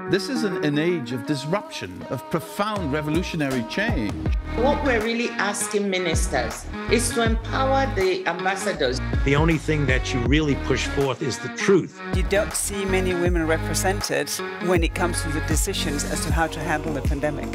This is an age of disruption, of profound revolutionary change. What we're really asking ministers is to empower the ambassadors. The only thing that you really push forth is the truth. You don't see many women represented when it comes to the decisions as to how to handle the pandemic.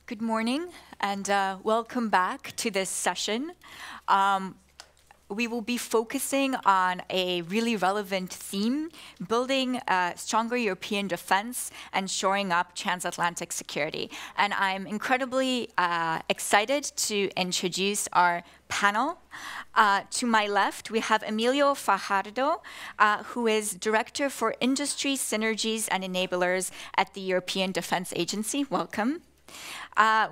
Good morning and welcome back to this session. We will be focusing on a really relevant theme, building stronger European defense and shoring up transatlantic security. And I'm incredibly excited to introduce our panel. To my left, we have Emilio Fajardo, who is Director for Industry, Synergies and Enablers at the European Defense Agency. Welcome.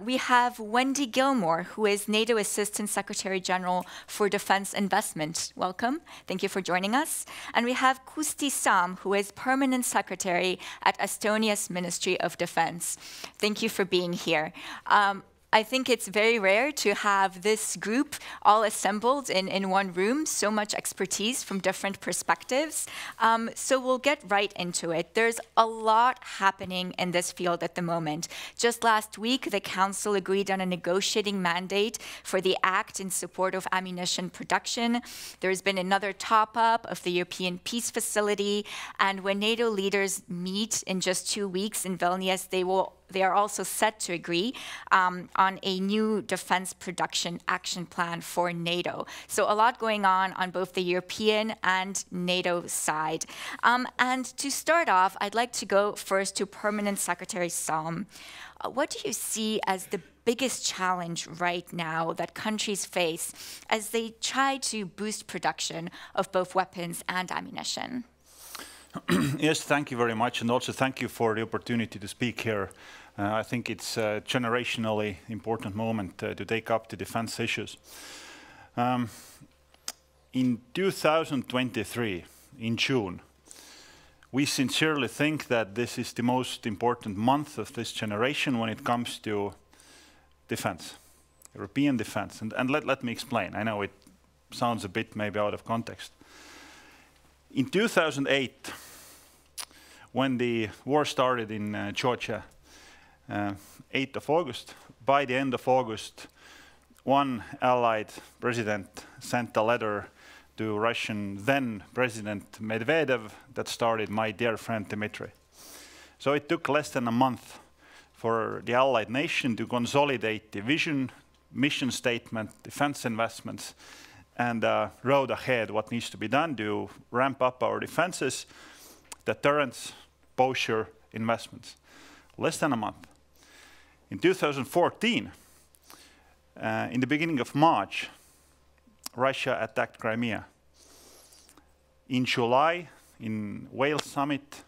We have Wendy Gilmore, who is NATO Assistant Secretary General for Defense Investment. Welcome. Thank you for joining us. And we have Kusti Sam, who is Permanent Secretary at Estonia's Ministry of Defense. Thank you for being here. I think it's very rare to have this group all assembled in one room, so much expertise from different perspectives. So we'll get right into it. There's a lot happening in this field at the moment. Just last week, the Council agreed on a negotiating mandate for the Act in support of ammunition production. There's been another top-up of the European Peace Facility, and when NATO leaders meet in just 2 weeks in Vilnius, they are also set to agree on a new defense production action plan for NATO. So a lot going on both the European and NATO side. And to start off, I'd like to go first to Permanent Secretary Salm. What do you see as the biggest challenge right now that countries face as they try to boost production of both weapons and ammunition? Yes, thank you very much, and also thank you for the opportunity to speak here. I think it's a generationally important moment to take up the defense issues. In 2023, in June, we sincerely think that this is the most important month of this generation when it comes to defense, European defense. And let me explain. I know it sounds a bit maybe out of context. In 2008, when the war started in Georgia, 8th of August, by the end of August, one allied president sent a letter to Russian then President Medvedev that started "My dear friend Dmitry." So it took less than a month for the allied nation to consolidate the vision, mission statement, defense investments, and road ahead what needs to be done to ramp up our defenses, deterrence, posture, investments. Less than a month. In 2014, in the beginning of March, Russia attacked Crimea. In July, in Wales summit,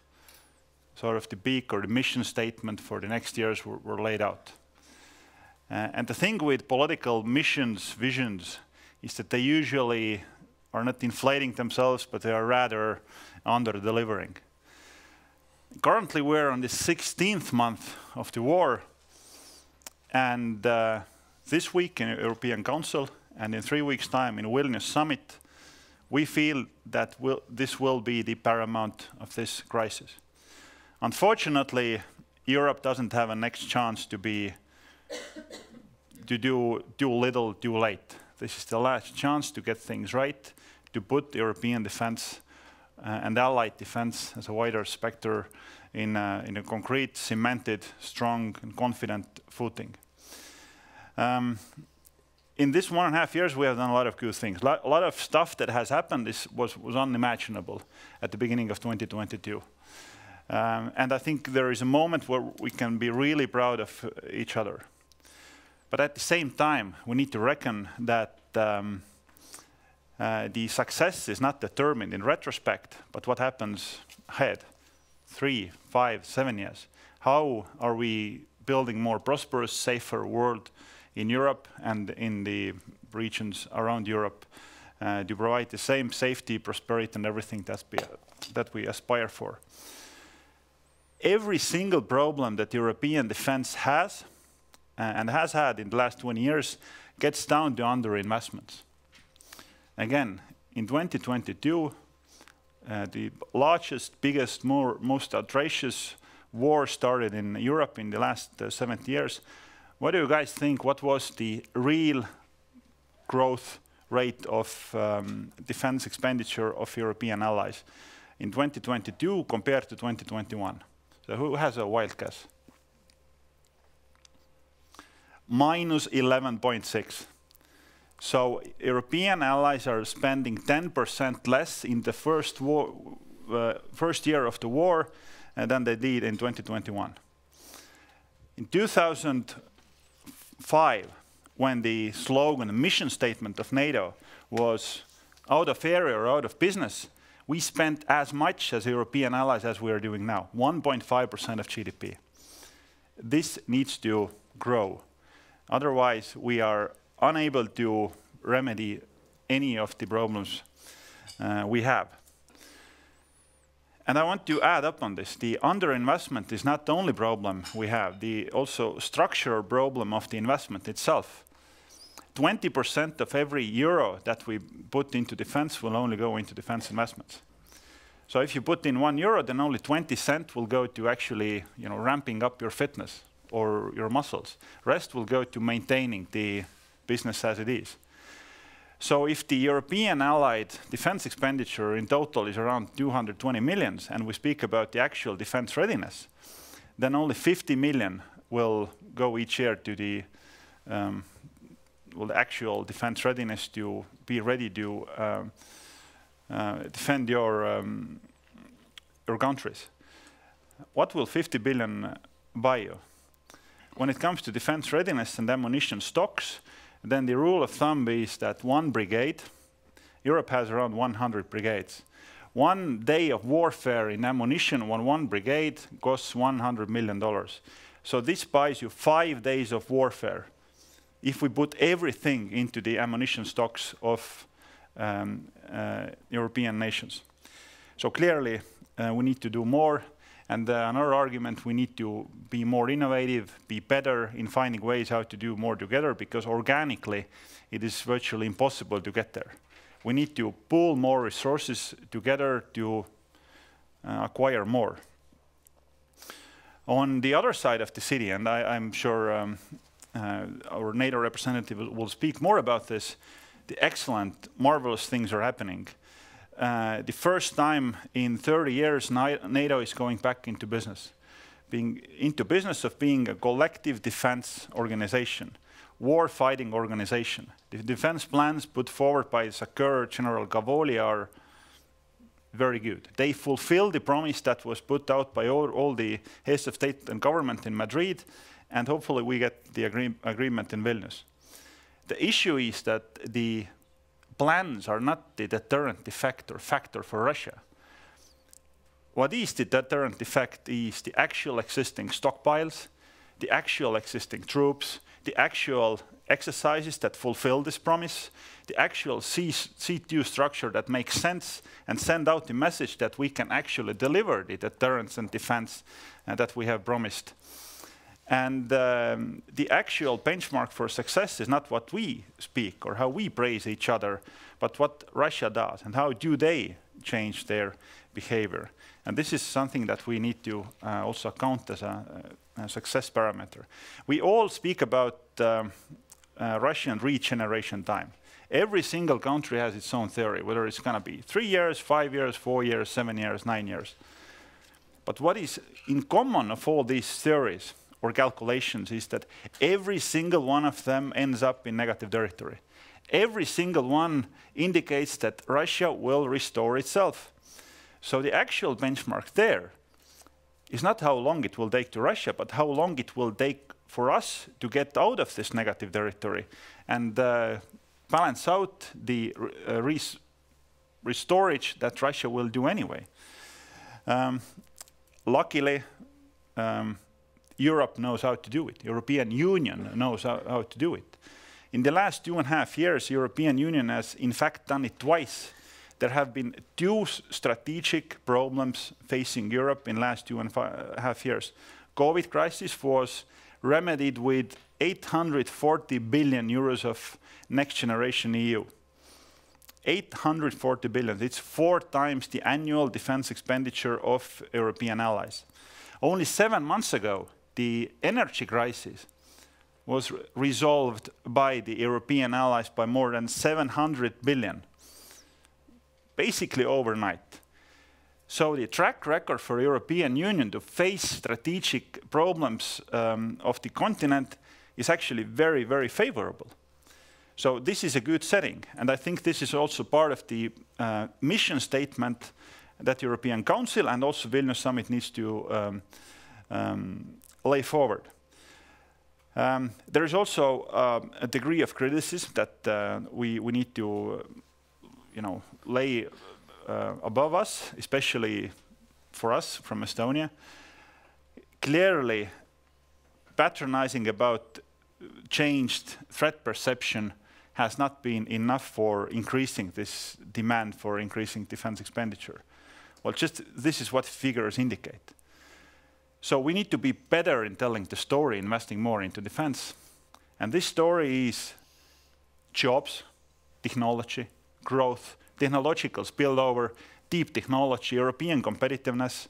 sort of the big or the mission statement for the next years were laid out. And the thing with political missions, visions, is that they usually are not inflating themselves, but they are rather under-delivering. Currently, we're on the 16th month of the war, and this week in the European Council and in 3 weeks' time in Vilnius Summit, we feel that this will be the paramount of this crisis. Unfortunately, Europe doesn't have a next chance to do little too late. This is the last chance to get things right, to put European defense and allied defense as a wider spectre in a concrete, cemented, strong and confident footing. In this 1.5 years, we have done a lot of good things. A lot of stuff that has happened was unimaginable at the beginning of 2022. And I think there is a moment where we can be really proud of each other. But at the same time, we need to reckon that the success is not determined in retrospect, but what happens ahead, 3, 5, 7 years. How are we building more prosperous, safer world in Europe and in the regions around Europe to provide the same safety, prosperity, and everything that we aspire for? Every single problem that European defense has and has had in the last 20 years gets down to underinvestments. Again, in 2022, the largest, biggest, most outrageous war started in Europe in the last 70 years. What do you guys think? What was the real growth rate of defense expenditure of European allies in 2022 compared to 2021? So who has a wild guess? Minus 11.6. So European allies are spending 10% less in the first year of the war than they did in 2021. In 2005, when the slogan, the mission statement of NATO was out of area or out of business, we spent as much as European allies as we are doing now, 1.5% of GDP. This needs to grow. Otherwise, we are unable to remedy any of the problems we have. And I want to add up on this. The underinvestment is not the only problem we have, the also structural problem of the investment itself. 20% of every euro that we put into defense will only go into defense investments. So if you put in €1, then only 20 cents will go to actually, ramping up your fitness or your muscles. Rest will go to maintaining the business as it is. So if the European allied defense expenditure in total is around 220 million, and we speak about the actual defense readiness, then only 50 million will go each year to the actual defense readiness to be ready to defend your countries. What will 50 billion buy you? When it comes to defense readiness and ammunition stocks, then the rule of thumb is that one brigade, Europe has around 100 brigades. 1 day of warfare in ammunition on one brigade costs $100 million. So this buys you 5 days of warfare if we put everything into the ammunition stocks of European nations. So clearly, we need to do more. And another argument, we need to be more innovative, be better in finding ways how to do more together, because organically, it is virtually impossible to get there. We need to pool more resources together to acquire more. On the other side of the city, and I'm sure our NATO representative will speak more about this, the excellent, marvelous things are happening. The first time in 30 years, NATO is going back into business. Being into business of being a collective defense organization, war-fighting organization. The defense plans put forward by SACEUR General Gavoli are very good. They fulfill the promise that was put out by all the heads of state and government in Madrid, and hopefully we get the agreement in Vilnius. The issue is that the plans are not the deterrent effect or factor for Russia. What is the deterrent effect is the actual existing stockpiles, the actual existing troops, the actual exercises that fulfill this promise, the actual C2 structure that makes sense and send out the message that we can actually deliver the deterrence and defense that we have promised. And the actual benchmark for success is not what we speak or how we praise each other, but what Russia does and how do they change their behavior. And this is something that we need to also count as a success parameter. We all speak about Russian regeneration time. Every single country has its own theory, whether it's going to be 3 years, 5 years, 4 years, 7 years, 9 years. But what is in common of all these theories or calculations is that every single one of them ends up in negative territory. Every single one indicates that Russia will restore itself. So the actual benchmark there is not how long it will take to Russia, but how long it will take for us to get out of this negative territory and balance out the restorage that Russia will do anyway. Luckily, Europe knows how to do it. European Union knows how to do it. In the last 2.5 years, European Union has in fact done it twice. There have been 2 strategic problems facing Europe in the last 2.5 years. COVID crisis was remedied with 840 billion euros of next generation EU. 840 billion. It's 4 times the annual defense expenditure of European allies. Only 7 months ago, the energy crisis was resolved by the European allies by more than 700 billion, basically overnight. So the track record for European Union to face strategic problems of the continent is actually very, very favorable. So this is a good setting, and I think this is also part of the mission statement that European Council and also Vilnius Summit needs to lay forward. There is also a degree of criticism that we need to, lay above us, especially for us from Estonia. Clearly, patronizing about changed threat perception has not been enough for increasing this demand for increasing defense expenditure. Well, just this is what figures indicate. So we need to be better in telling the story, investing more into defense. And this story is jobs, technology, growth, technological spillover, deep technology, European competitiveness.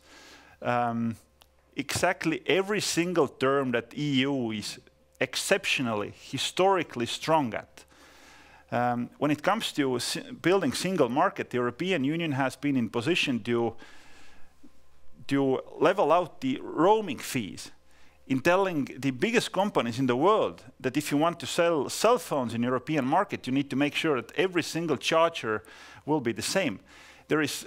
Exactly every single term that EU is exceptionally, historically strong at. When it comes to building single market, the European Union has been in position to level out the roaming fees, in telling the biggest companies in the world that if you want to sell cell phones in the European market, you need to make sure that every single charger will be the same. There is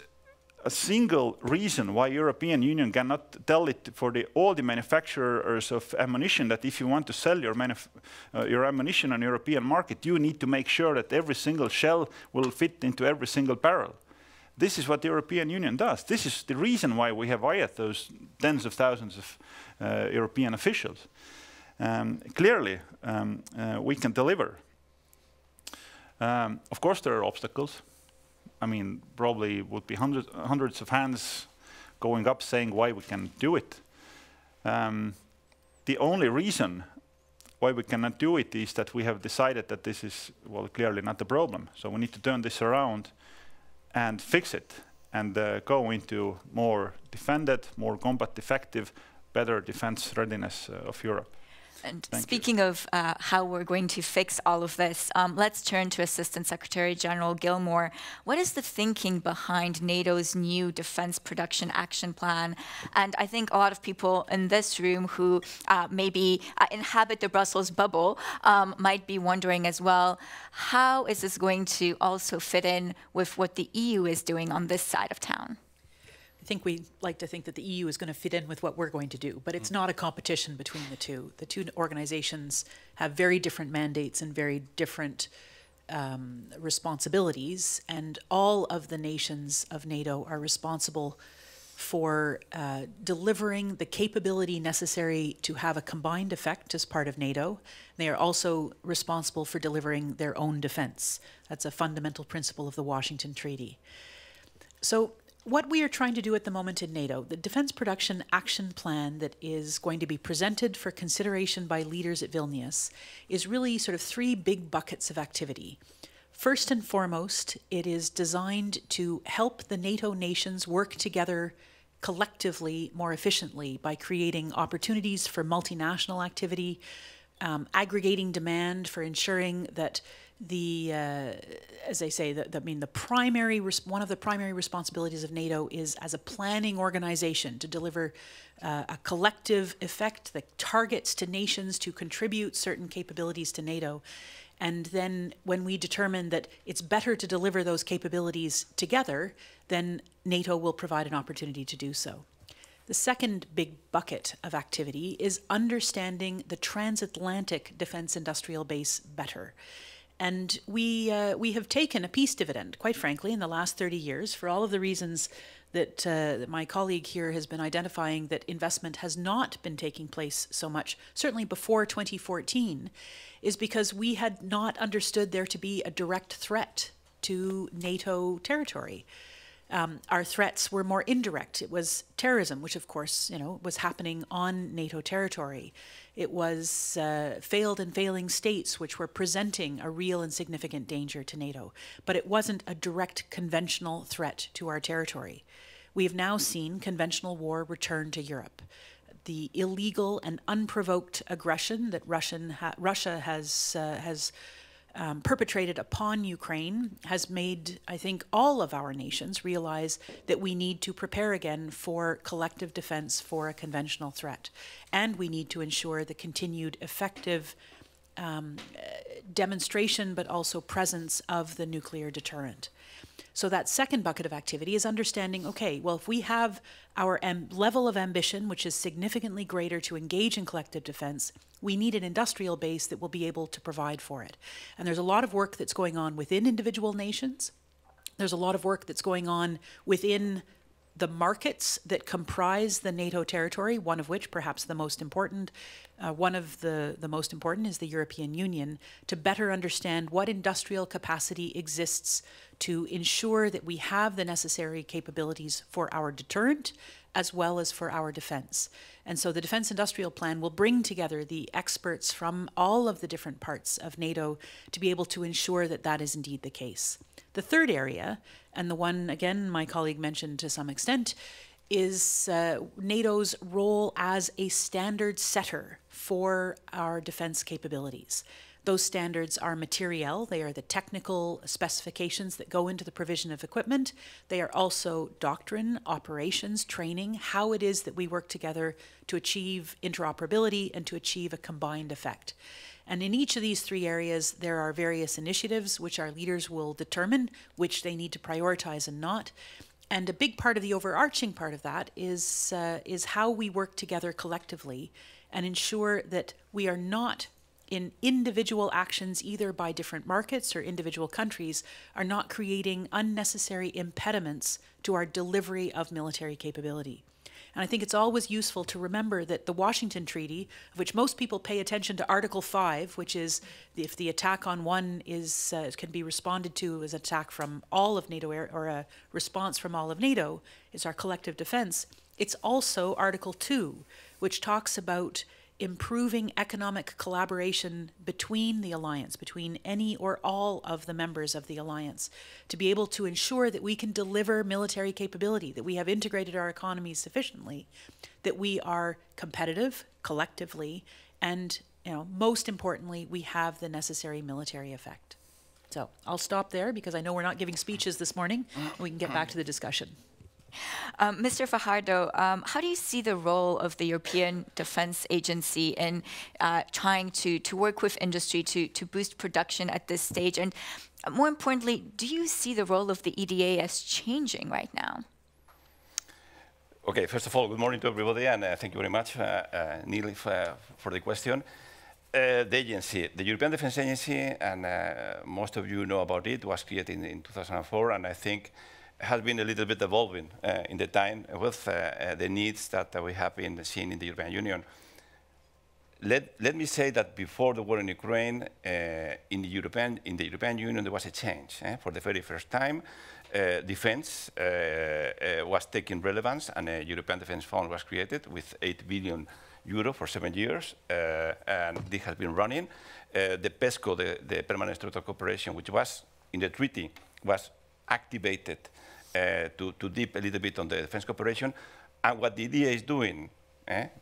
a single reason why European Union cannot tell it for all the manufacturers of ammunition that if you want to sell your ammunition on the European market, you need to make sure that every single shell will fit into every single barrel. This is what the European Union does. This is the reason why we have hired those tens of thousands of European officials. Clearly, we can deliver. Of course, there are obstacles. I mean, probably would be hundreds of hands going up saying why we can do it. The only reason why we cannot do it is that we have decided that this is, well, clearly not the problem. So we need to turn this around and fix it and go into more defended, more combat effective, better defense readiness of Europe. And speaking of how we're going to fix all of this, let's turn to Assistant Secretary General Gilmore. What is the thinking behind NATO's new Defense Production Action Plan? And I think a lot of people in this room who maybe inhabit the Brussels bubble might be wondering as well, how is this going to also fit in with what the EU is doing on this side of town? I think we like to think that the EU is going to fit in with what we're going to do, but it's not a competition between the two. The two organizations have very different mandates and very different responsibilities, and all of the nations of NATO are responsible for delivering the capability necessary to have a combined effect as part of NATO. They are also responsible for delivering their own defense. That's a fundamental principle of the Washington Treaty. So what we are trying to do at the moment in NATO, the Defense Production Action Plan that is going to be presented for consideration by leaders at Vilnius, is really sort of 3 big buckets of activity. First and foremost, it is designed to help the NATO nations work together collectively more efficiently by creating opportunities for multinational activity, aggregating demand for ensuring that as I say, one of the primary responsibilities of NATO is as a planning organization to deliver a collective effect that targets to nations to contribute certain capabilities to NATO. And then when we determine that it's better to deliver those capabilities together, then NATO will provide an opportunity to do so. The second big bucket of activity is understanding the transatlantic defense industrial base better. And we have taken a peace dividend, quite frankly, in the last 30 years for all of the reasons that my colleague here has been identifying, that investment has not been taking place so much, certainly before 2014, is because we had not understood there to be a direct threat to NATO territory. Our threats were more indirect. It was terrorism, which of course, was happening on NATO territory. It was failed and failing states which were presenting a real and significant danger to NATO. But it wasn't a direct conventional threat to our territory. We have now seen conventional war return to Europe. The illegal and unprovoked aggression that Russia has perpetrated upon Ukraine has made, I think, all of our nations realize that we need to prepare again for collective defense for a conventional threat. And we need to ensure the continued effective demonstration, but also presence of the nuclear deterrent. So that second bucket of activity is understanding, okay, well, if we have our level of ambition, which is significantly greater to engage in collective defense, we need an industrial base that will be able to provide for it. And there's a lot of work that's going on within individual nations. There's a lot of work that's going on within the markets that comprise the NATO territory, one of which, perhaps the most important, is the European Union, to better understand what industrial capacity exists to ensure that we have the necessary capabilities for our deterrent as well as for our defense. And so the Defense Industrial Plan will bring together the experts from all of the different parts of NATO to be able to ensure that that is indeed the case. The third area, and the one, again, my colleague mentioned to some extent, is NATO's role as a standard setter for our defense capabilities. Those standards are materiel. They are the technical specifications that go into the provision of equipment. They are also doctrine, operations, training, how it is that we work together to achieve interoperability and to achieve a combined effect. And in each of these three areas, there are various initiatives which our leaders will determine which they need to prioritize and not. And a big part of the overarching part of that is how we work together collectively and ensure that we are not in individual actions, either by different markets or individual countries, are not creating unnecessary impediments to our delivery of military capability. And I think it's always useful to remember that the Washington Treaty, of which most people pay attention to Article 5, which is if the attack on one can be responded to as an attack from all of NATO, or a response from all of NATO, is our collective defense. It's also Article 2, which talks about improving economic collaboration between the alliance, between any or all of the members of the alliance, to be able to ensure that we can deliver military capability, that we have integrated our economies sufficiently, that we are competitive collectively, and most importantly, we have the necessary military effect. So I'll stop there because I know we're not giving speeches this morning, and we can get back to the discussion. Mr. Fajardo, how do you see the role of the European Defence Agency in trying to work with industry to boost production at this stage? And more importantly, do you see the role of the EDA as changing right now? Okay, first of all, good morning to everybody, and thank you very much, Neil, for the question. The agency, the European Defence Agency, and most of you know about it, was created in 2004, and I think has been a little bit evolving in the time with the needs that we have been seeing in the European Union. Let me say that before the war in Ukraine, in the European Union, there was a change. For the very first time, defense was taking relevance, and a European Defence Fund was created with 8 billion euro for 7 years, and this has been running. The PESCO, the Permanent Structural Cooperation, which was in the treaty, was activated to dip a little bit on the defense cooperation. And what the EDA is doing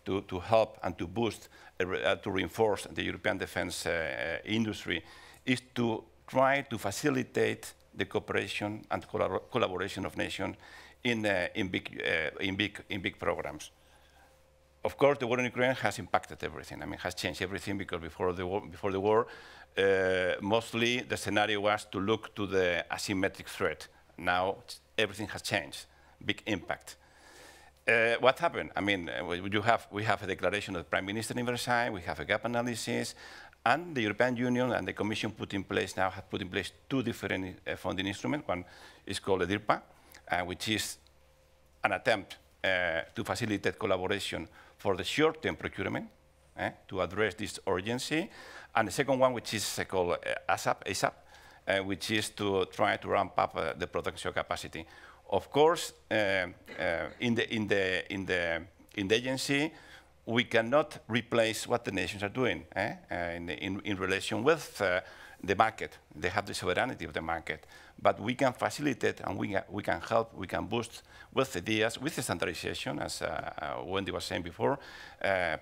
to help and to boost, to reinforce the European defense industry is to try to facilitate the cooperation and collaboration of nations in big programs. Of course, the war in Ukraine has impacted everything. I mean, has changed everything, because before the war, mostly the scenario was to look to the asymmetric threat. Now everything has changed, big impact. What happened? I mean, we have a declaration of the Prime Minister in Versailles, we have a gap analysis, And the European Union and the Commission have put in place two different funding instruments. One is called the DIRPA, which is an attempt to facilitate collaboration for the short-term procurement to address this urgency. And the second one, which is called ASAP, which is to try to ramp up the production capacity. Of course, in the agency, we cannot replace what the nations are doing in relation with the market. They have the sovereignty of the market. But we can facilitate and we can help, we can boost with ideas, with the standardization, as Wendy was saying before,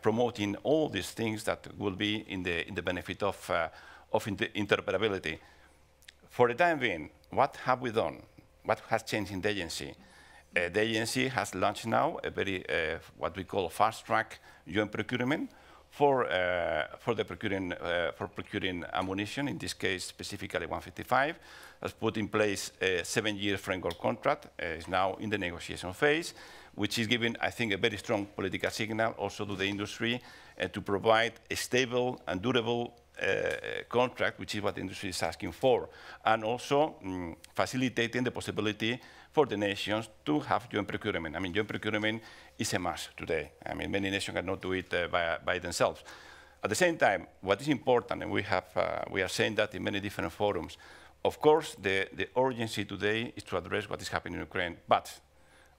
promoting all these things that will be in the benefit of interoperability. For the time being, what have we done? What has changed in the agency? The agency has launched now a very, what we call fast-track joint procurement for procuring ammunition, in this case specifically 155, has put in place a 7-year framework contract, is now in the negotiation phase, which is giving, I think, a very strong political signal also to the industry to provide a stable and durable contract, which is what the industry is asking for, and also facilitating the possibility for the nations to have joint procurement. I mean, joint procurement is a must today. I mean, many nations cannot do it by themselves. At the same time, what is important, and we are saying that in many different forums, of course, the urgency today is to address what is happening in Ukraine, but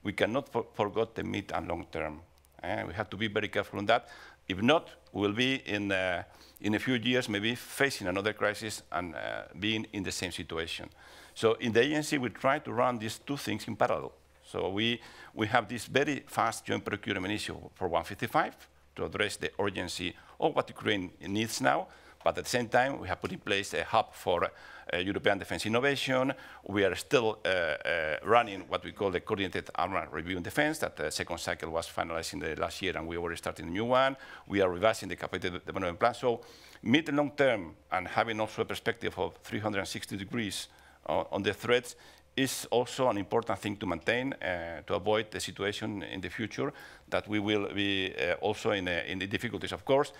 we cannot forget the mid and long term. We have to be very careful on that. If not, we'll be in a few years maybe facing another crisis and being in the same situation. So in the agency, we try to run these two things in parallel. So we have this very fast joint procurement issue for 155 to address the urgency of what Ukraine needs now. But at the same time, we have put in place a hub for European defense innovation. We are still running what we call the coordinated armament review in defense. That the second cycle was finalized in the last year, and we already started a new one. We are revising the capacity development plan. So mid and long term, and having also a perspective of 360 degrees on the threats, is also an important thing to maintain to avoid the situation in the future that we will be also in the difficulties. Of course,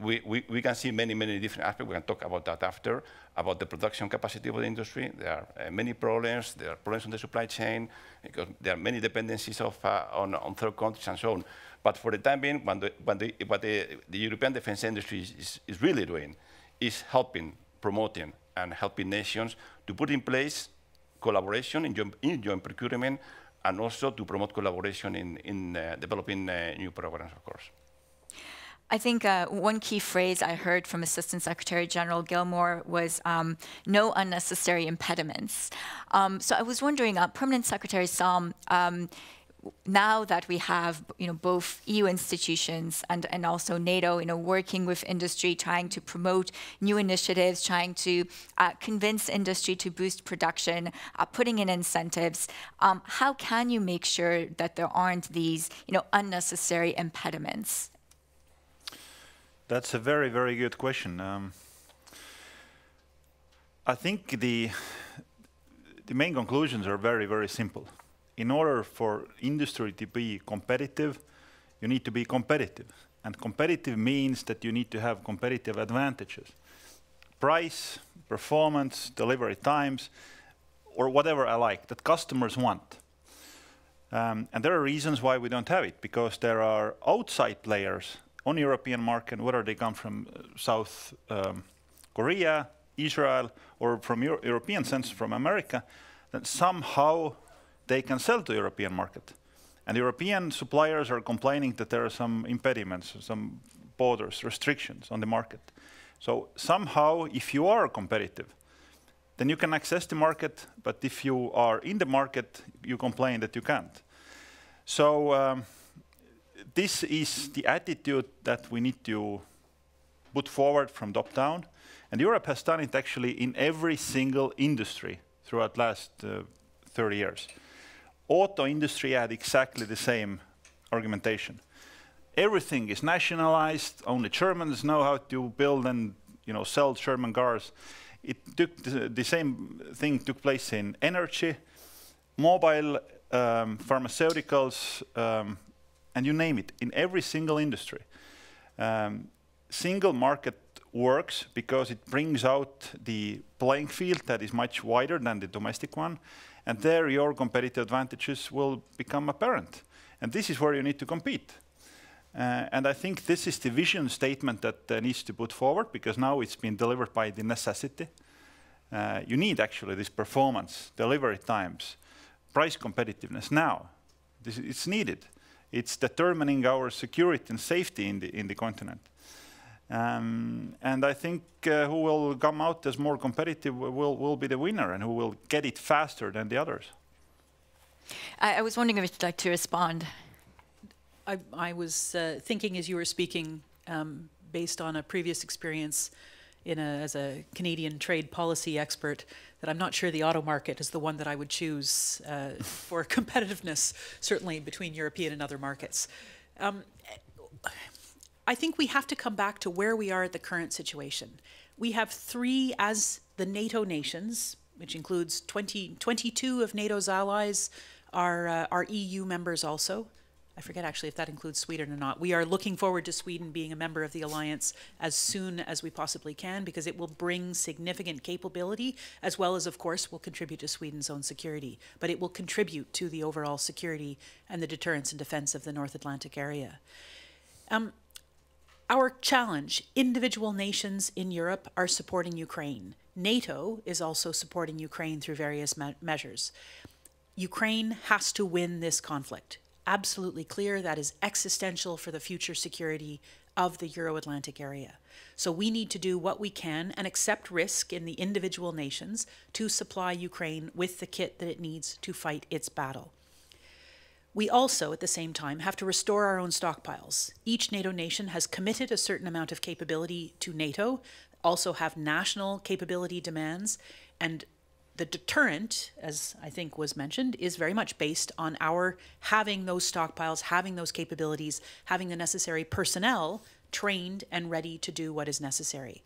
we can see many different aspects. We can talk about that after, about the production capacity of the industry. There are many problems. There are problems on the supply chain, because there are many dependencies on third countries and so on. But for the time being, what the European defense industry is really doing is helping, promoting, and helping nations to put in place collaboration in joint procurement, and also to promote collaboration in developing new programs, of course. I think one key phrase I heard from Assistant Secretary General Gilmore was no unnecessary impediments. So I was wondering, Permanent Secretary Salm, now that we have both EU institutions and also NATO working with industry, trying to promote new initiatives, trying to convince industry to boost production, putting in incentives, how can you make sure that there aren't these unnecessary impediments? That's a very good question. I think the main conclusions are very simple. In order for industry to be competitive, you need to be competitive. And competitive means that you need to have competitive advantages. Price, performance, delivery times, or whatever I like, that customers want. And there are reasons why we don't have it, because there are outside players on the European market, whether they come from South Korea, Israel, or from European sense from America, that somehow they can sell to the European market. And European suppliers are complaining that there are some impediments, some borders, restrictions on the market. So somehow, if you are competitive, then you can access the market, but if you are in the market, you complain that you can't. So this is the attitude that we need to put forward from top down. And Europe has done it actually in every single industry throughout the last 30 years. Auto industry had exactly the same argumentation. Everything is nationalized. Only Germans know how to build and sell German cars. It took the same thing took place in energy, mobile, pharmaceuticals, and you name it, in every single industry. Single market works because it brings out the playing field that is much wider than the domestic one, and there your competitive advantages will become apparent. And this is where you need to compete. And I think this is the vision statement that needs to put forward, because now it's been delivered by the necessity. You need actually this performance, delivery times, price competitiveness now. It's needed. It's determining our security and safety in the continent. And I think who will come out as more competitive will be the winner, and who will get it faster than the others. I was wondering if you'd like to respond. I was thinking as you were speaking, based on a previous experience as a Canadian trade policy expert, that I'm not sure the auto market is the one that I would choose for competitiveness, certainly between European and other markets. I think we have to come back to where we are at the current situation. We have 3, as the NATO nations, which includes 22 of NATO's allies, are EU members also. I forget actually if that includes Sweden or not. We are looking forward to Sweden being a member of the alliance as soon as we possibly can, because it will bring significant capability, as well as, of course, will contribute to Sweden's own security. But it will contribute to the overall security and the deterrence and defense of the North Atlantic area. Our challenge, individual nations in Europe are supporting Ukraine. NATO is also supporting Ukraine through various measures. Ukraine has to win this conflict. Absolutely clear that is existential for the future security of the Euro-Atlantic area. So we need to do what we can and accept risk in the individual nations to supply Ukraine with the kit that it needs to fight its battle. We also, at the same time, have to restore our own stockpiles. Each NATO nation has committed a certain amount of capability to NATO, also have national capability demands, and the deterrent, as I think was mentioned, is very much based on our having those stockpiles, having those capabilities, having the necessary personnel trained and ready to do what is necessary.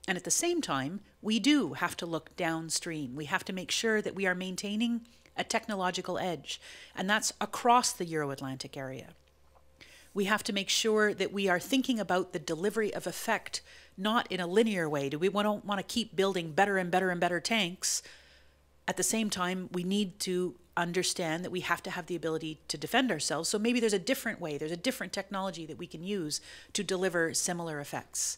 And at the same time, we do have to look downstream. We have to make sure that we are maintaining a technological edge, and that's across the Euro-Atlantic area. We have to make sure that we are thinking about the delivery of effect, not in a linear way. We don't want to keep building better and better and better tanks. At the same time, we need to understand that we have to have the ability to defend ourselves. So maybe there's a different way, there's a different technology that we can use to deliver similar effects.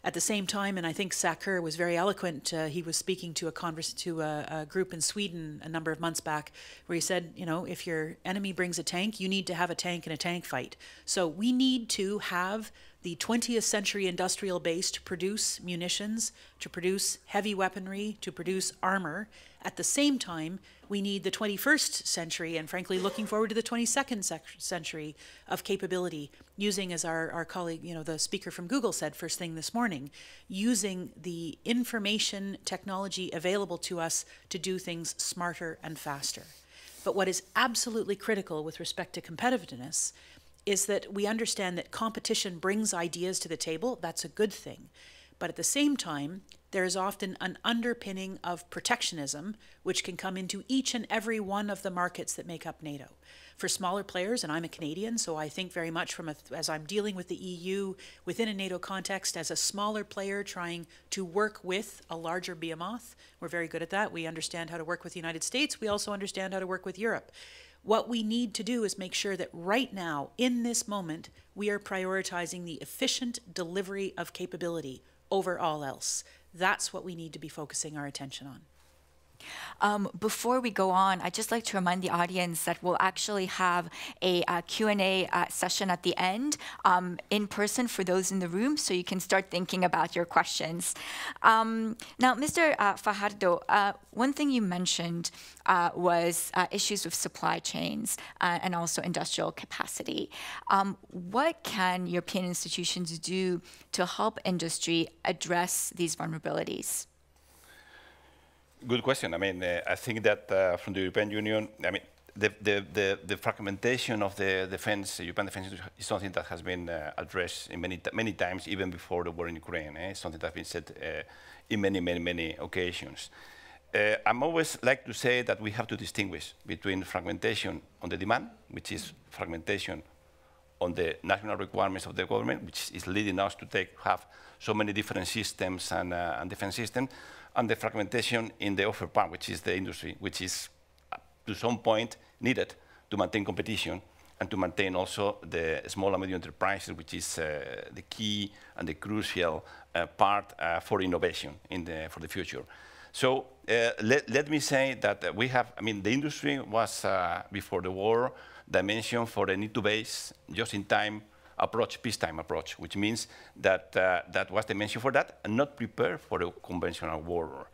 At the same time, and I think Sakur was very eloquent, he was speaking to a group in Sweden a number of months back, where he said, you know, if your enemy brings a tank, you need to have a tank in a tank fight. So we need to have the 20th century industrial base to produce munitions, to produce heavy weaponry, to produce armor. At the same time, we need the 21st century, and frankly, looking forward to the 22nd century of capability, using, as our colleague, you know, the speaker from Google said first thing this morning, using the information technology available to us to do things smarter and faster. But what is absolutely critical with respect to competitiveness is that we understand that competition brings ideas to the table. That's a good thing. But at the same time, there is often an underpinning of protectionism, which can come into each and every one of the markets that make up NATO. For smaller players, and I'm a Canadian, so I think very much as I'm dealing with the EU within a NATO context as a smaller player trying to work with a larger behemoth. We're very good at that. We understand how to work with the United States. We also understand how to work with Europe. What we need to do is make sure that right now, in this moment, we are prioritizing the efficient delivery of capability over all else. That's what we need to be focusing our attention on. Before we go on, I'd just like to remind the audience that we'll actually have a Q&A session at the end in person for those in the room, so you can start thinking about your questions. Now, Mr. Fajardo, one thing you mentioned was issues with supply chains and also industrial capacity. What can European institutions do to help industry address these vulnerabilities? Good question. I mean, I think that from the European Union, I mean, the fragmentation of the European defense is something that has been addressed in many times, even before the war in Ukraine. It's something that has been said in many occasions. I'm always like to say that we have to distinguish between fragmentation on the demand, which is fragmentation on the national requirements of the government, which is leading us to have so many different systems and defense systems, and the fragmentation in the offer part, which is the industry, which is to some point needed to maintain competition and to maintain also the small and medium enterprises, which is the key and the crucial part for innovation for the future. So let me say that we have, I mean, the industry was, before the war, dimension for a need-to-base, just-in-time approach, peacetime approach, which means that that was the dimension for that, and not prepared for a conventional war.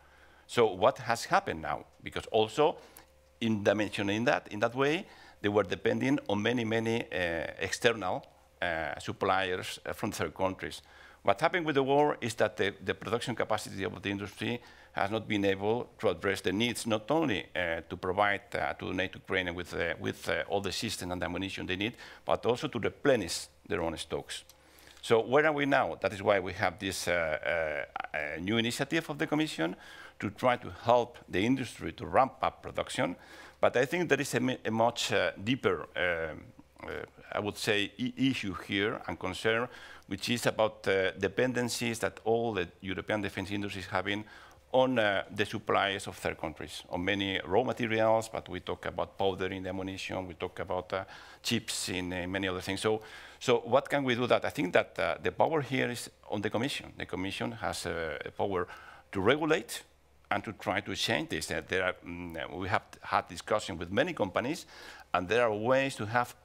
So what has happened now? Because also, in dimensioning that, in that way, they were depending on many external suppliers from third countries. What happened with the war is that the production capacity of the industry has not been able to address the needs, not only to provide to NATO Ukraine with all the systems and the ammunition they need, but also to replenish their own stocks. So where are we now? That is why we have this new initiative of the Commission to try to help the industry to ramp up production. But I think there is a much deeper, I would say, issue here and concern, which is about dependencies that all the European defense industry is having on the suppliers of third countries, on many raw materials, but we talk about powder in the ammunition, we talk about chips in many other things. So what can we do that? I think that the power here is on the Commission. The Commission has a power to regulate and to try to change this. We have had discussion with many companies, and there are ways to have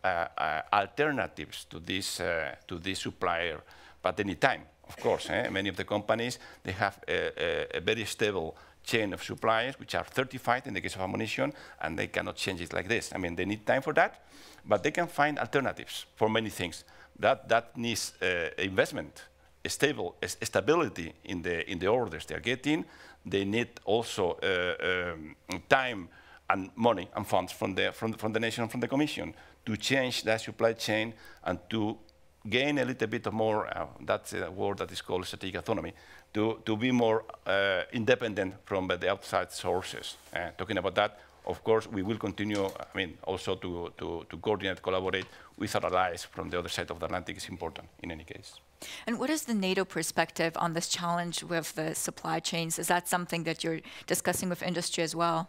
alternatives to this supplier, but any time. Of course, many of the companies, they have a very stable chain of suppliers, which are certified in the case of ammunition, and they cannot change it like this. I mean, they need time for that, but they can find alternatives for many things. That needs investment, stability in the orders they are getting. They need also time and money and funds from the nation and from the Commission to change that supply chain and to gain a little bit of more, that's a word that is called strategic autonomy, to be more independent from the outside sources. Talking about that, of course, we will continue, I mean, also to coordinate, collaborate with our allies from the other side of the Atlantic is important in any case. And what is the NATO perspective on this challenge with the supply chains? Is that something that you're discussing with industry as well?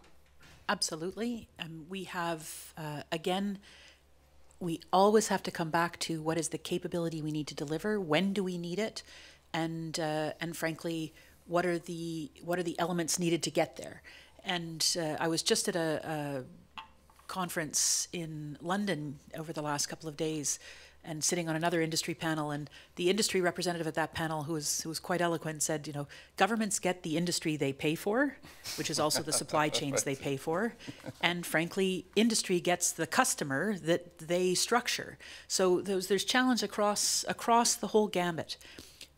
Absolutely. We have, again, we always have to come back to what is the capability we need to deliver, when do we need it, and frankly, what are the elements needed to get there. And I was just at a conference in London over the last couple of days and sitting on another industry panel, and the industry representative at that panel, who was quite eloquent, said, you know, governments get the industry they pay for, which is also the supply chains they pay for, and frankly, industry gets the customer that they structure. So there's challenge across the whole gambit.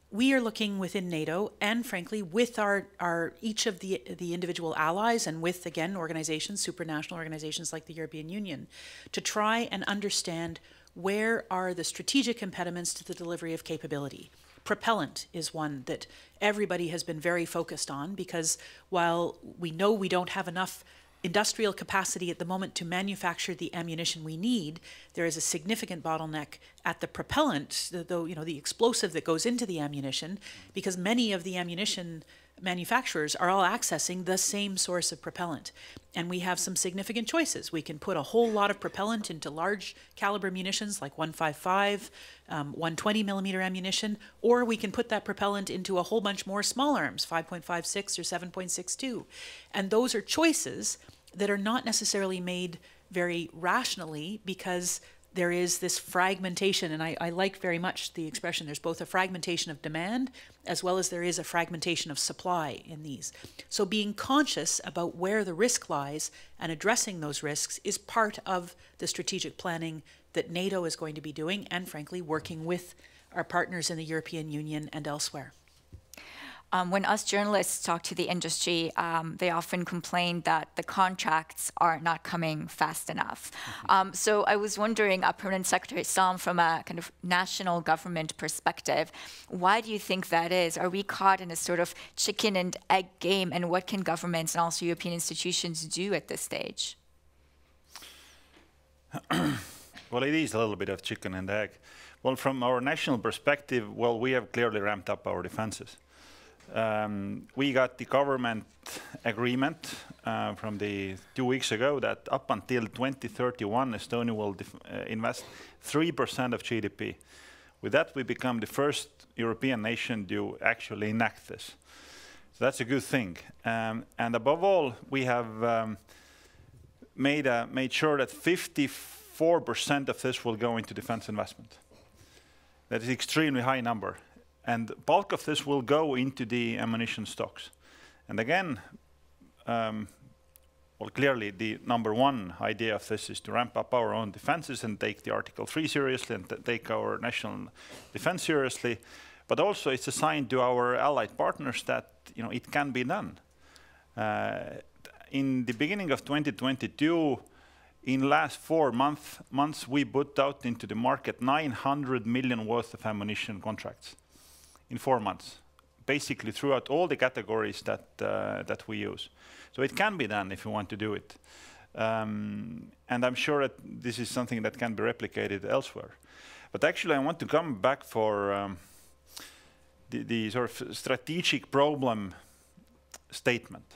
We are looking within NATO and frankly with our each of the individual allies and with, again, organizations, supranational organizations like the European Union, to try and understand where are the strategic impediments to the delivery of capability. Propellant is one that everybody has been very focused on, because while we know we don't have enough industrial capacity at the moment to manufacture the ammunition we need, there is a significant bottleneck at the propellant, the explosive that goes into the ammunition, because many of the ammunition manufacturers are all accessing the same source of propellant. And we have some significant choices. We can put a whole lot of propellant into large caliber munitions like 155, 120 millimeter ammunition, or we can put that propellant into a whole bunch more small arms, 5.56 or 7.62. And those are choices that are not necessarily made very rationally, because there is this fragmentation, and I like very much the expression, there's both a fragmentation of demand as well as there is a fragmentation of supply in these. So being conscious about where the risk lies and addressing those risks is part of the strategic planning that NATO is going to be doing, and frankly working with our partners in the European Union and elsewhere. When us journalists talk to the industry, they often complain that the contracts are not coming fast enough. So I was wondering, Permanent Secretary Salm, from a kind of national government perspective, why do you think that is? Are we caught in a sort of chicken and egg game, and what can governments and also European institutions do at this stage? Well, it is a little bit of chicken and egg. Well, from our national perspective, well, we have clearly ramped up our defenses. We got the government agreement from the 2 weeks ago that up until 2031, Estonia will invest 3% of GDP. With that, we become the first European nation to actually enact this. So that's a good thing. And above all, we have made sure that 54% of this will go into defense investment. That is an extremely high number. And the bulk of this will go into the ammunition stocks. And again, well, clearly the number one idea of this is to ramp up our own defenses and take the Article 3 seriously and take our national defense seriously. But also it's a sign to our allied partners that it can be done. In the beginning of 2022, in last 4 months, we put out into the market 900 million worth of ammunition contracts in 4 months, basically throughout all the categories that we use. So it can be done if you want to do it. And I'm sure that this is something that can be replicated elsewhere. But actually, I want to come back for the sort of strategic problem statement.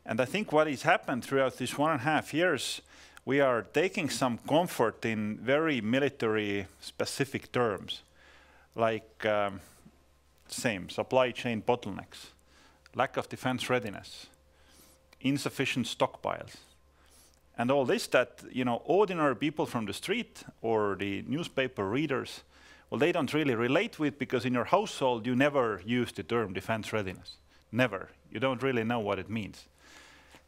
And I think what has happened throughout these 1.5 years, we are taking some comfort in very military specific terms, like supply chain bottlenecks, lack of defense readiness, insufficient stockpiles, and all this that ordinary people from the street or the newspaper readers, well, they don't really relate with, because in your household you never use the term defense readiness. Never. You don't really know what it means.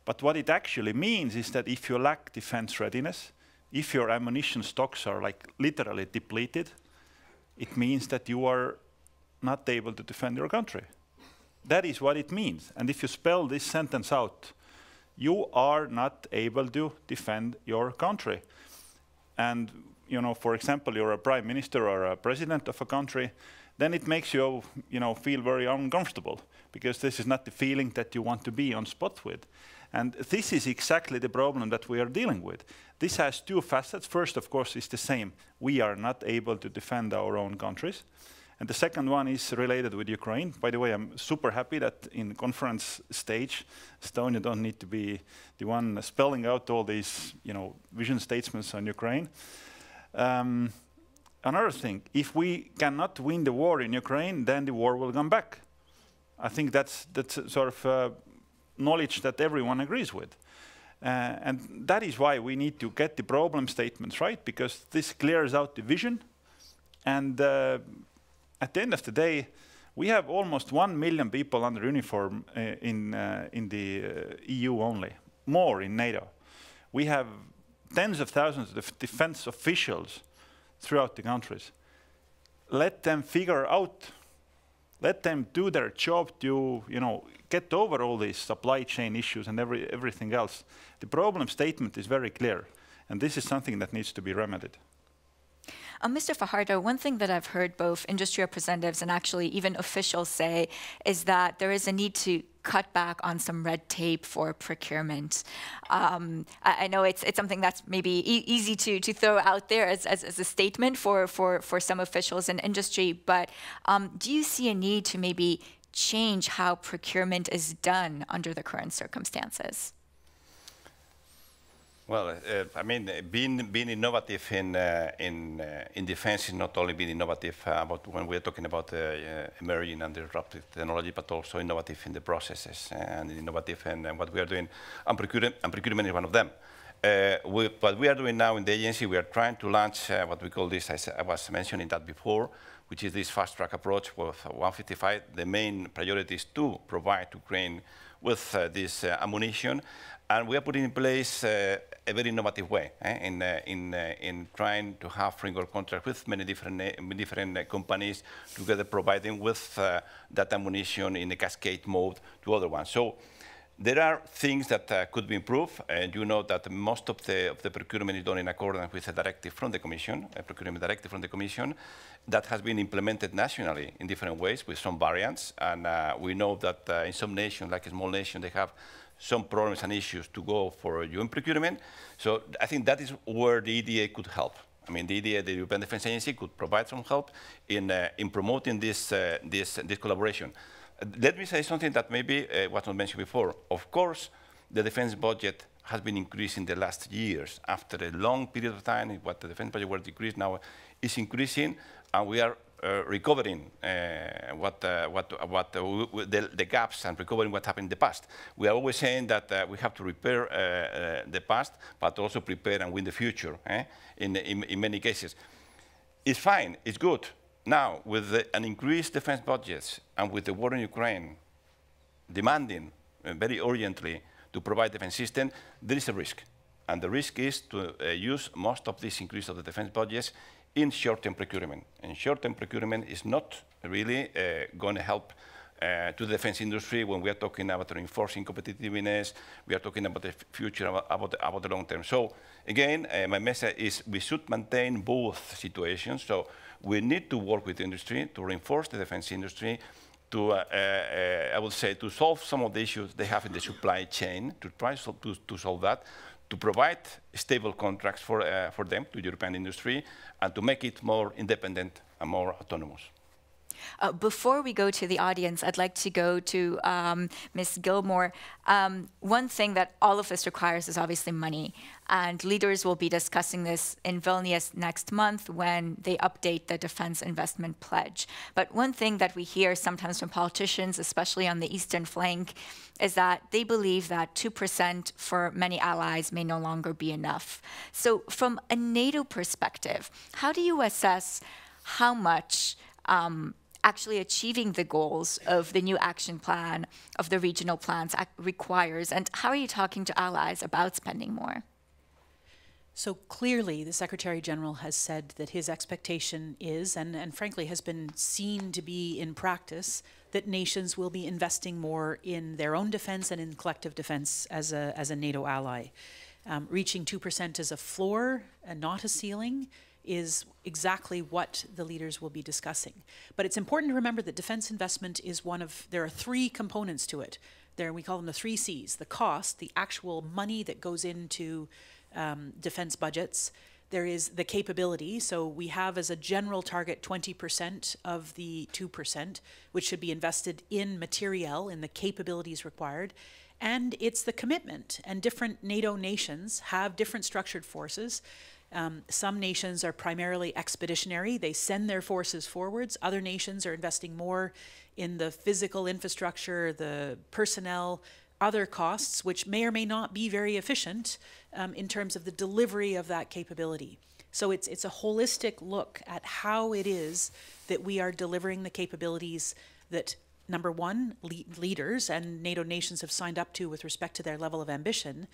But what it actually means is that if you lack defense readiness, if your ammunition stocks are like literally depleted, it means that you are not able to defend your country. That is what it means. And if you spell this sentence out, you are not able to defend your country. And for example, you're a prime minister or a president of a country, then it makes you, feel very uncomfortable, because this is not the feeling that you want to be on spot with. And this is exactly the problem that we are dealing with. This has two facets. First, of course, is the same. We are not able to defend our own countries. And the second one is related with Ukraine. By the way, I'm super happy that in conference stage, Estonia don't need to be the one spelling out all these, vision statements on Ukraine. Another thing, if we cannot win the war in Ukraine, then the war will come back. I think that's sort of knowledge that everyone agrees with. And that is why we need to get the problem statements right, because this clears out the vision. And at the end of the day, we have almost 1 million people under uniform in the EU only, more in NATO. We have tens of thousands of defense officials throughout the countries. Let them figure out, let them do their job to, get over all these supply chain issues and everything else. The problem statement is very clear, and this is something that needs to be remedied. Mr. Fajardo, one thing that I've heard both industry representatives and actually even officials say is that there is a need to cut back on some red tape for procurement. I know it's something that's maybe easy to throw out there as a statement for some officials in industry, but do you see a need to maybe change how procurement is done under the current circumstances? Well, I mean, being innovative in defense is not only being innovative about when we're talking about emerging and disruptive technology, but also innovative in the processes and innovative in what we are doing. And procurement is one of them. What we are doing now in the agency, we are trying to launch what we call this, as I was mentioning that before, which is this fast-track approach with 155. The main priority is to provide to Ukraine with this ammunition. And we are putting in place a very innovative way in trying to have framework contracts with many different companies together, providing with that ammunition in a cascade mode to other ones. So there are things that could be improved. And you know that most of the procurement is done in accordance with a directive from the Commission, a procurement directive from the Commission, that has been implemented nationally in different ways with some variants. And we know that in some nations, like a small nation, they have some problems and issues to go for UN procurement. So I think that is where the EDA could help. I mean, the idea the European Defence Agency could provide some help in promoting this collaboration. Let me say something that maybe was not mentioned before. Of course, the defence budget has been increasing the last years. After a long period of time, what the defence budget was decreased now is increasing, and we are recovering the gaps and recovering what happened in the past. We are always saying that we have to repair the past, but also prepare and win the future, in many cases. It's fine, it's good. Now, with an increased defense budgets and with the war in Ukraine demanding very urgently to provide defense system, there is a risk. And the risk is to use most of this increase of the defense budgets in short-term procurement. And short-term procurement is not really going to help to the defense industry when we are talking about reinforcing competitiveness, we are talking about the future, about the long term. So again, my message is we should maintain both situations. So we need to work with the industry to reinforce the defense industry, to, I would say, to solve some of the issues they have in the supply chain, to try to solve that, to provide stable contracts for them, to the European industry, and to make it more independent and more autonomous. Before we go to the audience, I'd like to go to Ms. Gilmore. One thing that all of this requires is obviously money, and leaders will be discussing this in Vilnius next month when they update the defense investment pledge. But one thing that we hear sometimes from politicians, especially on the eastern flank, is that they believe that 2% for many allies may no longer be enough. So from a NATO perspective, how do you assess how much actually achieving the goals of the new action plan, of the regional plans requires, and how are you talking to allies about spending more? So clearly, the Secretary General has said that his expectation is, and frankly has been seen to be in practice, that nations will be investing more in their own defense and in collective defense as a NATO ally. Reaching 2% as a floor and not a ceiling is exactly what the leaders will be discussing. But it's important to remember that defense investment is there are three components to it. We call them the 3 C's: the cost, the actual money that goes into defense budgets. There is the capability. So we have as a general target 20% of the 2%, which should be invested in materiel, in the capabilities required. And it's the commitment. And different NATO nations have different structured forces. Some nations are primarily expeditionary. They send their forces forwards. Other nations are investing more in the physical infrastructure, the personnel, other costs, which may or may not be very efficient in terms of the delivery of that capability. So it's a holistic look at how it is that we are delivering the capabilities that, number one, leaders and NATO nations have signed up to with respect to their level of ambition.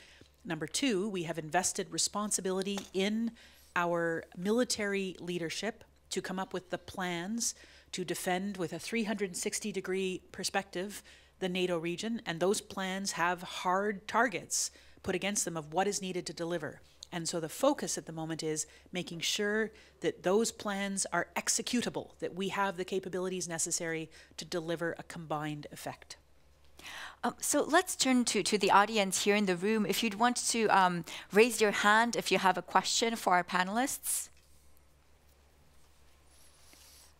Number two, we have invested responsibility in our military leadership to come up with the plans to defend with a 360-degree perspective the NATO region, and those plans have hard targets put against them of what is needed to deliver. And so the focus at the moment is making sure that those plans are executable, that we have the capabilities necessary to deliver a combined effect. So let's turn to the audience here in the room. If you'd want to raise your hand if you have a question for our panelists.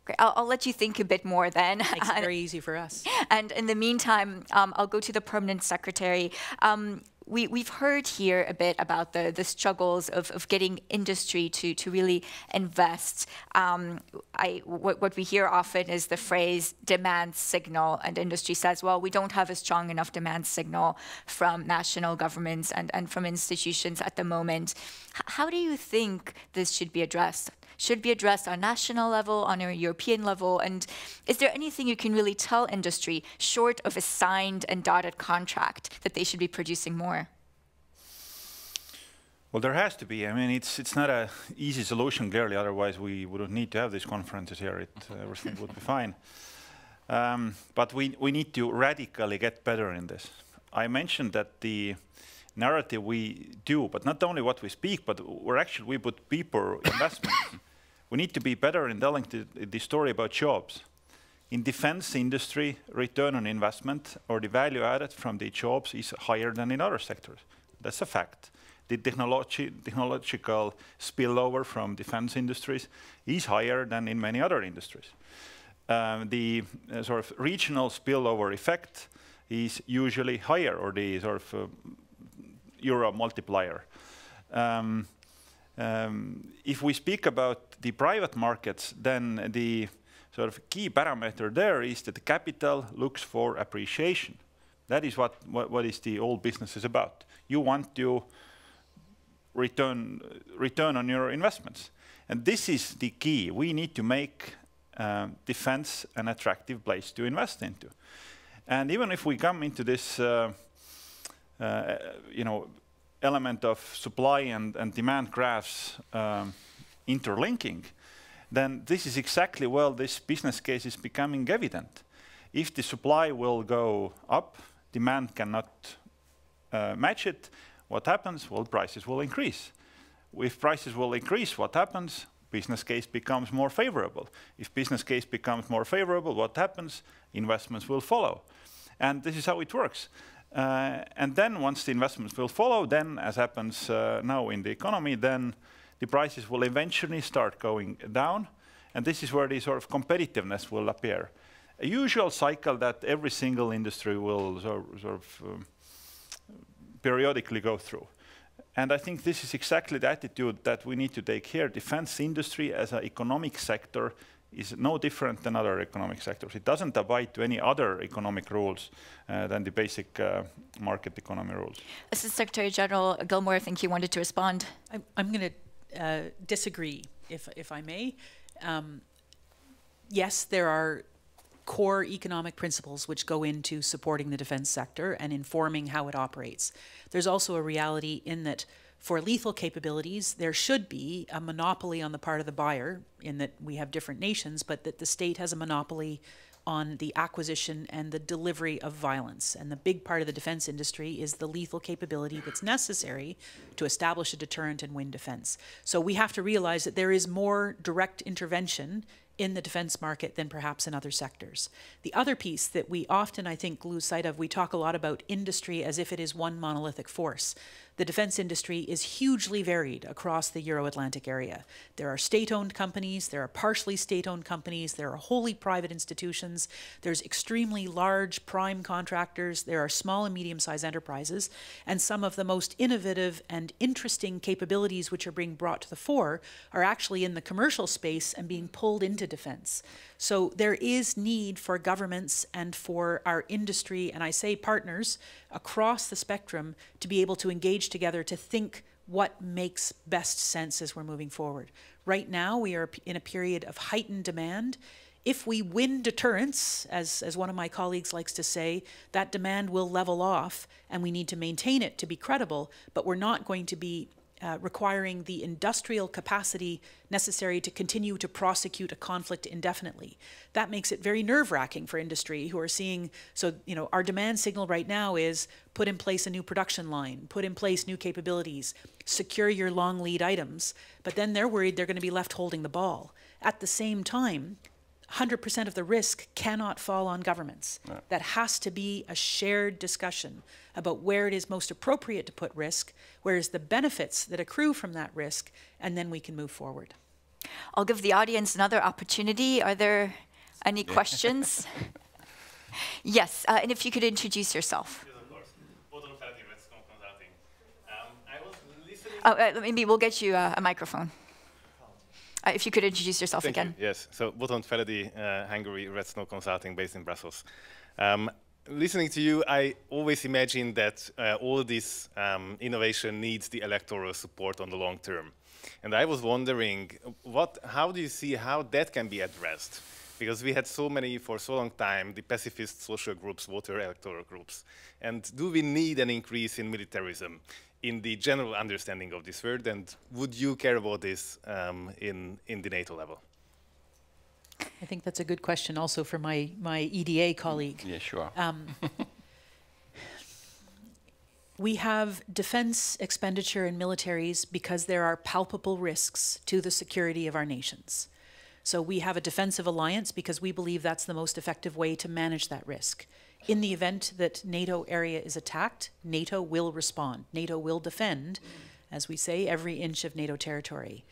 Great. I'll let you think a bit more then. Makes it very easy for us. And in the meantime, I'll go to the Permanent Secretary. We've heard here a bit about the struggles of getting industry to really invest. What we hear often is the phrase demand signal, and industry says, well, we don't have a strong enough demand signal from national governments and from institutions at the moment. How do you think this should be addressed? Should be addressed on national level, on a European level? And is there anything you can really tell industry, short of a signed and dotted contract, that they should be producing more? Well, there has to be. I mean, it's not an easy solution, clearly, otherwise we wouldn't need to have these conferences here. Everything would be fine. But we need to radically get better in this. I mentioned that the narrative we do, but not only what we speak, but we put people investments. We need to be better in telling the story about jobs. In defense industry, return on investment or the value added from the jobs is higher than in other sectors. That's a fact. the technological spillover from defense industries is higher than in many other industries. The sort of regional spillover effect is usually higher, or the sort of euro multiplier. If we speak about the private markets, then the sort of key parameter there is that the capital looks for appreciation. That is what is the whole business is about. You want to return on your investments. And this is the key. We need to make defense an attractive place to invest into. And even if we come into this element of supply and demand graphs interlinking, then this is exactly where this business case is becoming evident. If the supply will go up, demand cannot match it, what happens? Well, prices will increase. If prices will increase, what happens? Business case becomes more favorable. If business case becomes more favorable, what happens? Investments will follow. And this is how it works. And then once the investments will follow, then as happens now in the economy, then the prices will eventually start going down. And this is where the sort of competitiveness will appear. A usual cycle that every single industry will sort of periodically go through. And I think this is exactly the attitude that we need to take here. Defense industry as an economic sector is no different than other economic sectors. It doesn't abide to any other economic rules than the basic market economy rules. Assistant Secretary General Gilmore, I think you wanted to respond. I'm going to disagree, if I may. Yes, there are core economic principles which go into supporting the defense sector and informing how it operates. There's also a reality in that for lethal capabilities, there should be a monopoly on the part of the buyer, in that we have different nations, but that the state has a monopoly on the acquisition and the delivery of violence. And the big part of the defense industry is the lethal capability that's necessary to establish a deterrent and win defense. So we have to realize that there is more direct intervention in the defense market than perhaps in other sectors. The other piece that we often, I think, lose sight of, we talk a lot about industry as if it is one monolithic force. The defense industry is hugely varied across the Euro-Atlantic area. There are state-owned companies, there are partially state-owned companies, there are wholly private institutions, there's extremely large prime contractors, there are small and medium-sized enterprises, and some of the most innovative and interesting capabilities which are being brought to the fore are actually in the commercial space and being pulled into defense. So there is need for governments and for our industry, and I say partners, across the spectrum to be able to engage together to think what makes best sense as we're moving forward. Right now, we are in a period of heightened demand. If we win deterrence, as one of my colleagues likes to say, that demand will level off and we need to maintain it to be credible, but we're not going to be requiring the industrial capacity necessary to continue to prosecute a conflict indefinitely. That makes it very nerve-wracking for industry who are seeing, so our demand signal right now is put in place a new production line, put in place new capabilities, secure your long lead items, but then they're worried they're going to be left holding the ball. At the same time, 100% of the risk cannot fall on governments. No. That has to be a shared discussion about where it is most appropriate to put risk, where is the benefits that accrue from that risk, and then we can move forward. I'll give the audience another opportunity. Are there any questions? Yes, and if you could introduce yourself. Yes, of course. I was listening. Maybe we'll get you a microphone. If you could introduce yourself again. You. Yes, so Botond Feledi, Hungary, Red Snow Consulting, based in Brussels. Listening to you, I always imagine that all this innovation needs the electoral support on the long term. And I was wondering, how do you see how that can be addressed? Because we had so many, for so long time, the pacifist social groups, voter electoral groups. And do we need an increase in militarism in the general understanding of this word? And would you care about this in the NATO level? I think that's a good question also for my EDA colleague. Yeah, sure. We have defense expenditure in militaries because there are palpable risks to the security of our nations. So we have a defensive alliance because we believe that's the most effective way to manage that risk. In the event that NATO area is attacked, NATO will respond. NATO will defend as we say, every inch of NATO territory.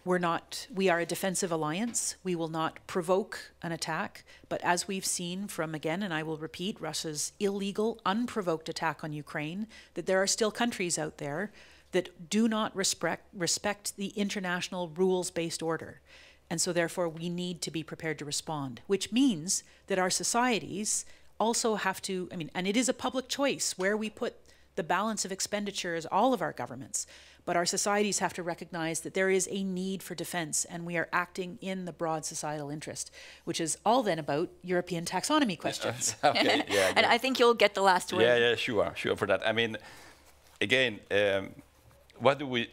We are a defensive alliance. We will not provoke an attack, but as we've seen from, again, and I will repeat, Russia's illegal, unprovoked attack on Ukraine, that there are still countries out there that do not respect the international rules-based order. And so therefore we need to be prepared to respond, which means that our societies also have to, and it is a public choice where we put the balance of expenditures, all of our governments, but our societies have to recognize that there is a need for defense and we are acting in the broad societal interest, which is all then about European taxonomy questions. Okay, yeah, and I think you'll get the last word. Yeah, sure for that. I mean, again, why do we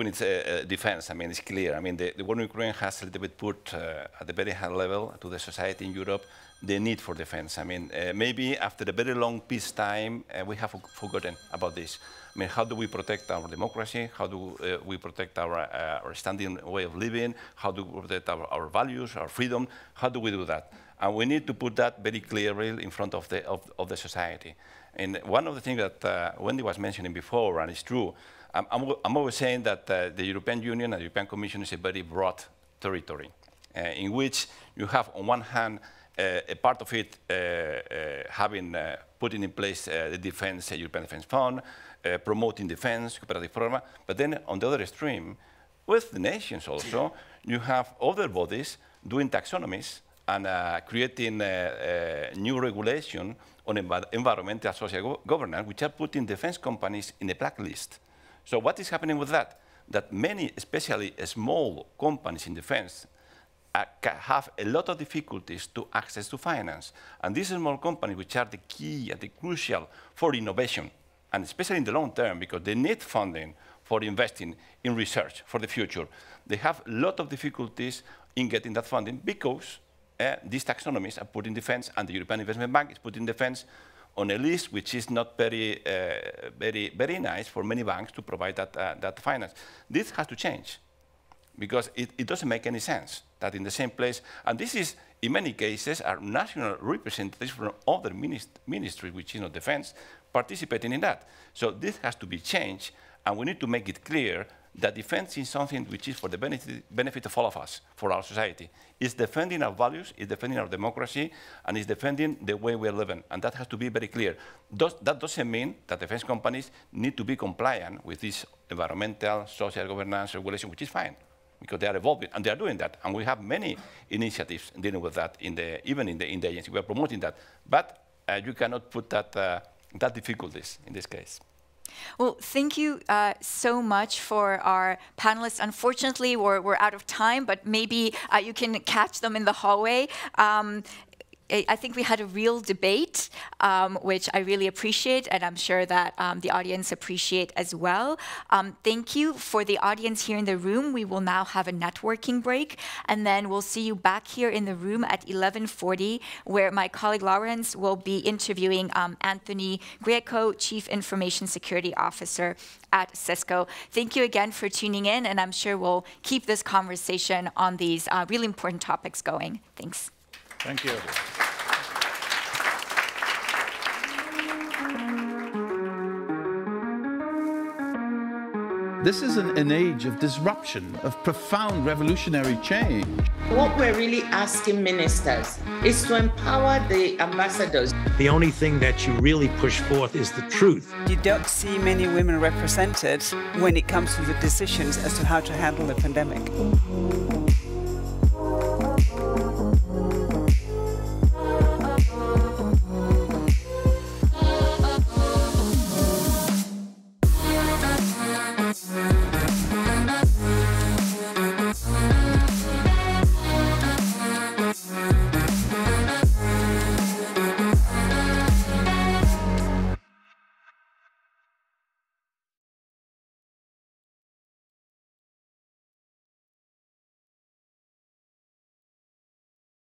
need defense? I mean, it's clear. I mean, the war in Ukraine has a little bit put at a very high level to the society in Europe the need for defense. I mean, maybe after a very long peacetime, we have forgotten about this. I mean, how do we protect our democracy? How do we protect our standing way of living? How do we protect our values, our freedom? How do we do that? And we need to put that very clearly in front of the society. And one of the things that Wendy was mentioning before, and it's true, I'm always saying that the European Union and the European Commission is a very broad territory, in which you have, on one hand, a part of it having putting in place the European Defence Fund, promoting defense, cooperative program, but then on the other extreme, with the nations also, you have other bodies doing taxonomies and creating new regulation on environmental social governance, which are putting defense companies in a blacklist. So what is happening with that? That many, especially small companies in defense, have a lot of difficulties to access to finance. And these small companies, which are the key and the crucial for innovation, and especially in the long term, because they need funding for investing in research for the future, they have a lot of difficulties in getting that funding because these taxonomies are put in defense, and the European Investment Bank is putting defense on a list which is not very nice for many banks to provide that finance. This has to change, because it doesn't make any sense that in the same place, and this is, in many cases, are national representatives from other ministries, which is not defense, participating in that. So this has to be changed, and we need to make it clear that defense is something which is for the benefit of all of us, for our society. It's defending our values, it's defending our democracy, and it's defending the way we're living, and that has to be very clear. That doesn't mean that defense companies need to be compliant with this environmental, social governance regulation, which is fine, because they are evolving, and they are doing that. And we have many initiatives dealing with that, even in the agency. We are promoting that. But you cannot put that difficulties in this case. Well, thank you so much for our panelists. Unfortunately, we're out of time, but maybe you can catch them in the hallway. I think we had a real debate, which I really appreciate, and I'm sure that the audience appreciate as well. Thank you for the audience here in the room. We will now have a networking break, and then we'll see you back here in the room at 11:40, where my colleague Lawrence will be interviewing Anthony Greco, Chief Information Security Officer at Cisco. Thank you again for tuning in, and I'm sure we'll keep this conversation on these really important topics going. Thanks. Thank you. This is an age of disruption, of profound revolutionary change. What we're really asking ministers is to empower the ambassadors. The only thing that you really push forth is the truth. You don't see many women represented when it comes to the decisions as to how to handle the pandemic.